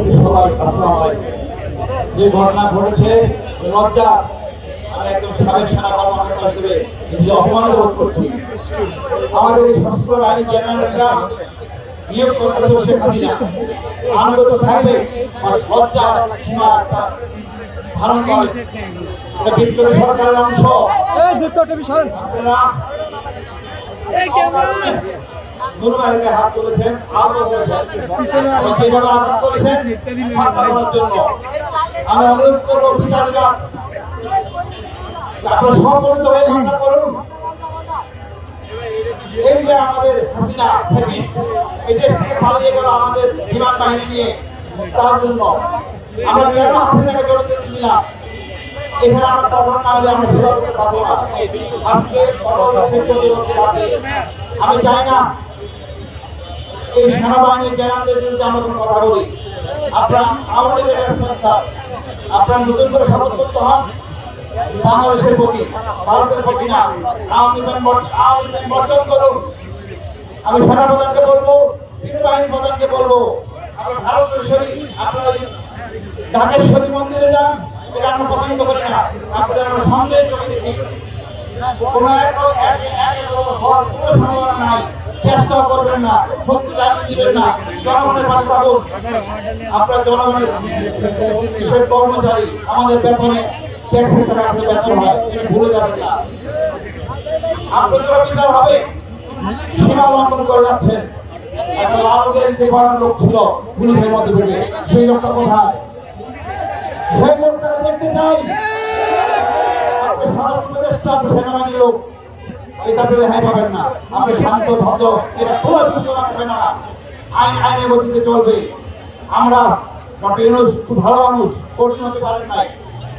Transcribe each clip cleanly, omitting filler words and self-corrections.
উপস্থিত সবাই আসসালামু আলাইকুম। যে ঘটনা ঘটেছে লজ্জা, আমি একজন সাবেক সেনা কর্মকর্তা হিসেবে নিজে অপমানিত বোধ করছি। আমাদের এই সশস্ত্র বাহিনী জেনারেলরা নিয়োগ করতেছে শেখ হাসিনা, আনুগত্য থাকবে লজ্জা সীমা ধারণ করে। এটা বিপ্লবী সরকারের অংশ। আপনারা নুরবাহিনীকে হাত তুলেছেন, আহত করেছেন, যেভাবে আঘাত করেছেন হত্যা করার জন্য। আমি অনুরোধ করবো বিচার বিভাগ, আপনারা সম্মিলিত হয়ে হত্যা করুন। এই যে আমাদের হাসিনা এই দেশ থেকে পালিয়ে গেল আমাদের বিমান বাহিনী নিয়ে, তার জন্য আমরা কেন হাসিনাকে চলে যেতে দিলাম? এখানে আমরা কঠোর না হলে আমরা সেবা করতে পারবো না। আজকে আমি চাই না এই সেনাবাহিনীর জেনারেলদের বিরুদ্ধে আমরা কোনো কথা বলি। আপনারা আওয়ামী লীগের সংস্থা, আপনারা নতুন করে শপথ করতে হন বাংলাদেশের প্রতি, ভারতের প্রতি না। আওয়ামী ব্যাংক বর্জন করুন। আমি সেনাপ্রধানকে বলবো, বাহিনী প্রধানকে বলবো, আপনার ভারতের শরীর, আপনার ঢাকেশ্বরী মন্দিরে যান, এটা আমরা পছন্দ করি না। আপনাদের আমরা সঙ্গে চোখে দেখি, কোনো হওয়ার কোনো সম্ভাবনা নাই। চেষ্টাও করবেন না, শক্তি দাবি দিবেন না, জনগণের পাশে থাকুন। আপনার জনগণের কিসের কর্মচারী, আমাদের বেতনে ট্যাক্সের টাকা আপনাদের বেতন হয়, এটা ভুলে যাবেন না। আপনাদেরও বিচার হবে, সীমা লঙ্ঘন করে যাচ্ছেন। একটা লালদের যে পাড়ার লোক ছিল পুলিশের মধ্যে থেকে, সেই লোকটা কোথায়? সেই লোকটাকে দেখতে চাই। আপনি সেনাবাহিনীর লোক, এটা আপনি রেহাই পাবেন না। আপনি শান্ত ভদ্র, এটা খোলা বিবেচনা করবে না। আইনের গতিতে চলবে। আমরা ডক্টর ইউনূস খুব ভালো মানুষ, কঠিন হতে পারেন নাই,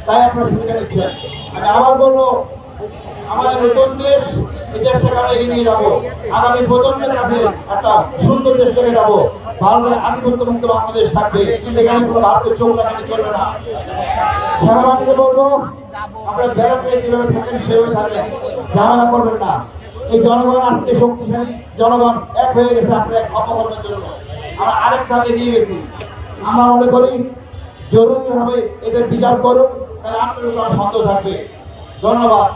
তাই আপনারা সুবিধা নিচ্ছেন। আমি আবার বলবো, আমাদের নতুন দেশ, এই দেশটাকে আমরা এগিয়ে নিয়ে যাবো। আগামী প্রজন্মের কাছে একটা সুন্দর দেশ পেয়ে যাবো। ভারতের আধিপত্য মুক্ত বাংলাদেশ থাকবে, এখানে কোনো ভারতের চোখ লাগাতে চলবে না। সেনাবাহিনীকে বলবো, আপনারা বেড়াতে যেভাবে থাকেন সেভাবে থাকেন, ঝামেলা করবেন না। এই জনগণ আজকে শক্তিশালী, জনগণ এক হয়ে গেছে আপনার এক অপকর্মের জন্য। আমরা আরেক ধাপ এগিয়ে গেছি। আমরা মনে করি জরুরিভাবে এদের বিচার করুন, তাহলে আপনার উপর সন্দেহ থাকবে। ধন্যবাদ।